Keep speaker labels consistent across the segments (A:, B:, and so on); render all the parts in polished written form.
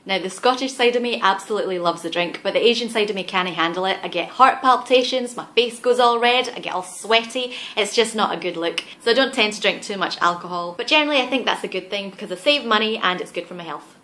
A: Now the Scottish side of me absolutely loves the drink, but the Asian side of me can't handle it. I get heart palpitations, my face goes all red, I get all sweaty. It's just not a good look. So I don't tend to drink too much alcohol. But generally I think that's a good thing because I save money and it's good for my health.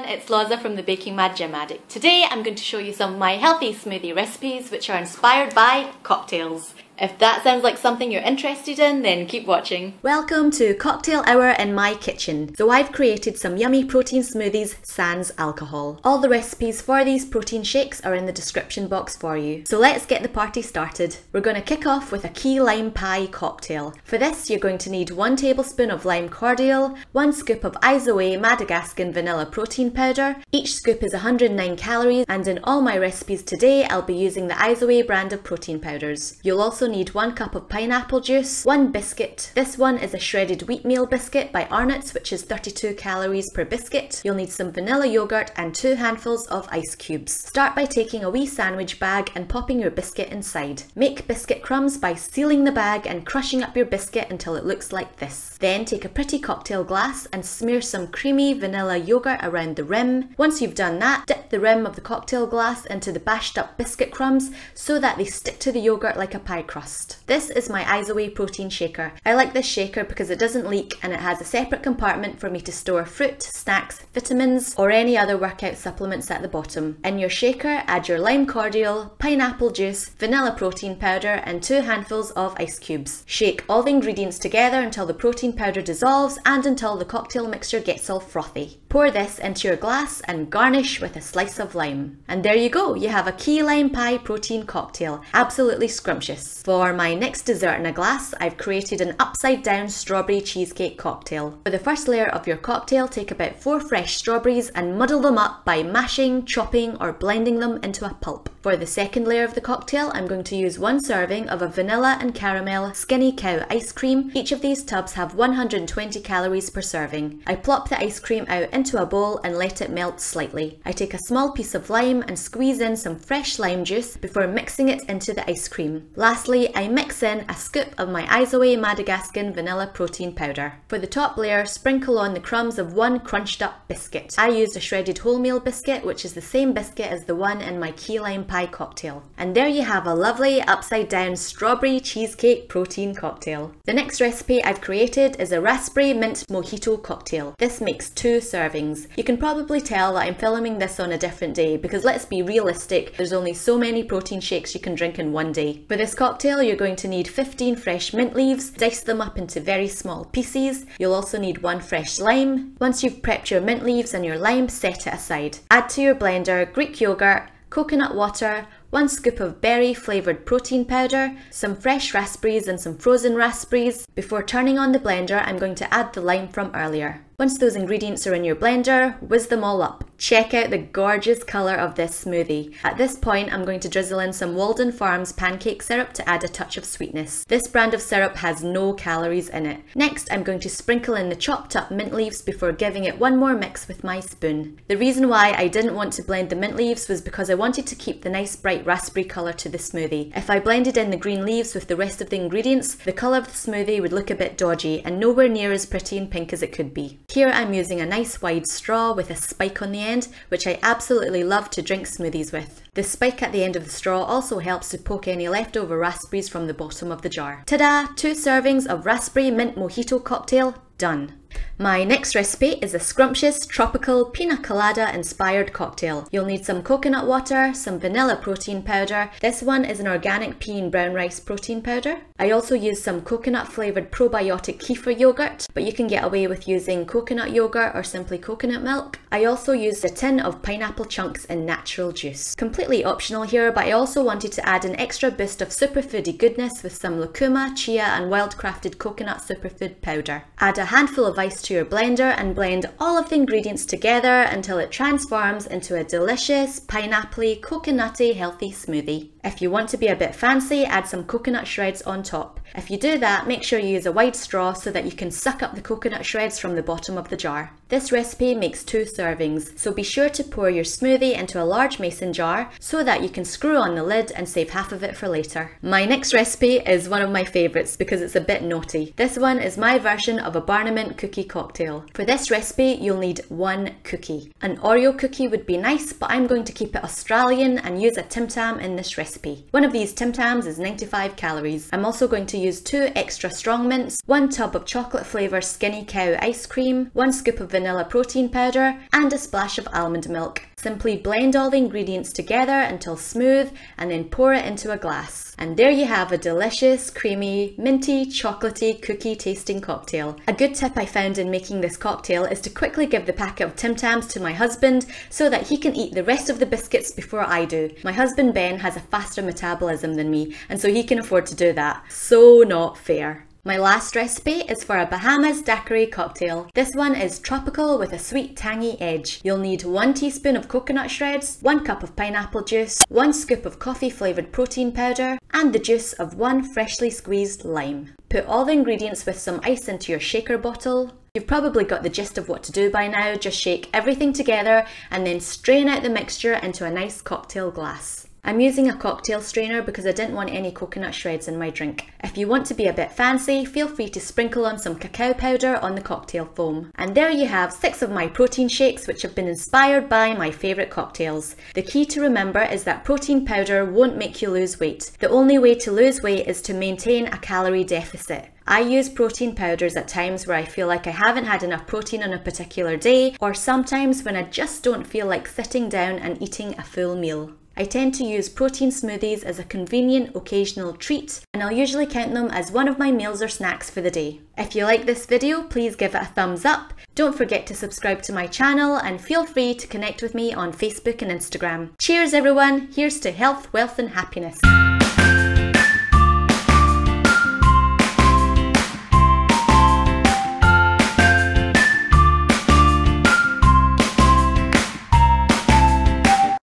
A: It's Lozza from the Baking Mad Gym Addict. Today I'm going to show you some of my healthy smoothie recipes which are inspired by cocktails. If that sounds like something you're interested in, then keep watching. Welcome to Cocktail Hour in my kitchen. So I've created some yummy protein smoothies sans alcohol. All the recipes for these protein shakes are in the description box for you. So let's get the party started. We're going to kick off with a key lime pie cocktail. For this you're going to need 1 tablespoon of lime cordial, 1 scoop of Isoe Madagascan vanilla protein powder. Each scoop is 109 calories, and in all my recipes today I'll be using the Isoe brand of protein powders. You'll also need 1 cup of pineapple juice, 1 biscuit. This one is a shredded wheatmeal biscuit by Arnott's, which is 32 calories per biscuit. You'll need some vanilla yogurt and 2 handfuls of ice cubes. Start by taking a wee sandwich bag and popping your biscuit inside. Make biscuit crumbs by sealing the bag and crushing up your biscuit until it looks like this. Then take a pretty cocktail glass and smear some creamy vanilla yogurt around the rim. Once you've done that, dip the rim of the cocktail glass into the bashed up biscuit crumbs so that they stick to the yogurt like a pie crust. This is my Isoe protein shaker. I like this shaker because it doesn't leak and it has a separate compartment for me to store fruit, snacks, vitamins or any other workout supplements at the bottom. In your shaker, add your lime cordial, pineapple juice, vanilla protein powder and 2 handfuls of ice cubes. Shake all the ingredients together until the protein powder dissolves and until the cocktail mixture gets all frothy. Pour this into your glass and garnish with a slice of lime. And there you go, you have a key lime pie protein cocktail. Absolutely scrumptious. For my next dessert in a glass, I've created an upside down strawberry cheesecake cocktail. For the first layer of your cocktail, take about 4 fresh strawberries and muddle them up by mashing, chopping or blending them into a pulp. For the second layer of the cocktail, I'm going to use 1 serving of a vanilla and caramel skinny cow ice cream. Each of these tubs have 120 calories per serving. I plop the ice cream out into a bowl and let it melt slightly. I take a small piece of lime and squeeze in some fresh lime juice before mixing it into the ice cream. Lastly, I mix in a scoop of my Isoe Madagascan vanilla protein powder. For the top layer, sprinkle on the crumbs of 1 crunched up biscuit. I used a shredded wholemeal biscuit, which is the same biscuit as the one in my key lime pie cocktail. And there you have a lovely upside down strawberry cheesecake protein cocktail. The next recipe I've created is a raspberry mint mojito cocktail. This makes 2 servings. You can probably tell that I'm filming this on a different day because let's be realistic, there's only so many protein shakes you can drink in one day. For this cocktail you're going to need 15 fresh mint leaves, dice them up into very small pieces. You'll also need 1 fresh lime. Once you've prepped your mint leaves and your lime, set it aside. Add to your blender Greek yogurt, coconut water, 1 scoop of berry flavoured protein powder, some fresh raspberries and some frozen raspberries. Before turning on the blender, I'm going to add the lime from earlier. Once those ingredients are in your blender, whiz them all up. Check out the gorgeous colour of this smoothie. At this point, I'm going to drizzle in some Walden Farms pancake syrup to add a touch of sweetness. This brand of syrup has no calories in it. Next, I'm going to sprinkle in the chopped up mint leaves before giving it 1 more mix with my spoon. The reason why I didn't want to blend the mint leaves was because I wanted to keep the nice bright raspberry colour to the smoothie. If I blended in the green leaves with the rest of the ingredients, the colour of the smoothie would look a bit dodgy and nowhere near as pretty and pink as it could be. Here I'm using a nice wide straw with a spike on the end, which I absolutely love to drink smoothies with. The spike at the end of the straw also helps to poke any leftover raspberries from the bottom of the jar. Ta-da! 2 servings of raspberry mint mojito cocktail done. My next recipe is a scrumptious tropical pina colada inspired cocktail. You'll need some coconut water, some vanilla protein powder. This one is an organic pea and brown rice protein powder. I also use some coconut flavoured probiotic kefir yogurt, but you can get away with using coconut yogurt or simply coconut milk. I also used a tin of pineapple chunks in natural juice. Completely optional here, but I also wanted to add an extra boost of superfoody goodness with some lucuma, chia and wildcrafted coconut superfood powder. Add a handful of ice to your blender and blend all of the ingredients together until it transforms into a delicious, pineapple-y, coconutty, healthy smoothie. If you want to be a bit fancy, add some coconut shreds on top. If you do that, make sure you use a wide straw so that you can suck up the coconut shreds from the bottom of the jar. This recipe makes 2 servings, so be sure to pour your smoothie into a large mason jar so that you can screw on the lid and save half of it for later. My next recipe is one of my favourites because it's a bit naughty. This one is my version of a Barnament cookie cocktail. For this recipe, you'll need 1 cookie. An Oreo cookie would be nice, but I'm going to keep it Australian and use a Tim Tam in this recipe. One of these Tim Tams is 95 calories. I'm also going to use 2 extra strong mints, 1 tub of chocolate flavour Skinny Cow ice cream, 1 scoop of vanilla protein powder, and a splash of almond milk. Simply blend all the ingredients together until smooth and then pour it into a glass. And there you have a delicious, creamy, minty, chocolatey, cookie tasting cocktail. A good tip I found in making this cocktail is to quickly give the packet of Tim Tams to my husband so that he can eat the rest of the biscuits before I do. My husband Ben has a faster metabolism than me, and so he can afford to do that. So not fair. My last recipe is for a Bahamas daiquiri cocktail. This one is tropical with a sweet tangy edge. You'll need 1 teaspoon of coconut shreds, 1 cup of pineapple juice, 1 scoop of coffee flavoured protein powder, and the juice of 1 freshly squeezed lime. Put all the ingredients with some ice into your shaker bottle. You've probably got the gist of what to do by now. Just shake everything together and then strain out the mixture into a nice cocktail glass. I'm using a cocktail strainer because I didn't want any coconut shreds in my drink. If you want to be a bit fancy, feel free to sprinkle on some cacao powder on the cocktail foam. And there you have 6 of my protein shakes which have been inspired by my favourite cocktails. The key to remember is that protein powder won't make you lose weight. The only way to lose weight is to maintain a calorie deficit. I use protein powders at times where I feel like I haven't had enough protein on a particular day, or sometimes when I just don't feel like sitting down and eating a full meal. I tend to use protein smoothies as a convenient occasional treat, and I'll usually count them as one of my meals or snacks for the day. If you like this video, please give it a thumbs up. Don't forget to subscribe to my channel and feel free to connect with me on Facebook and Instagram. Cheers everyone, here's to health, wealth and happiness.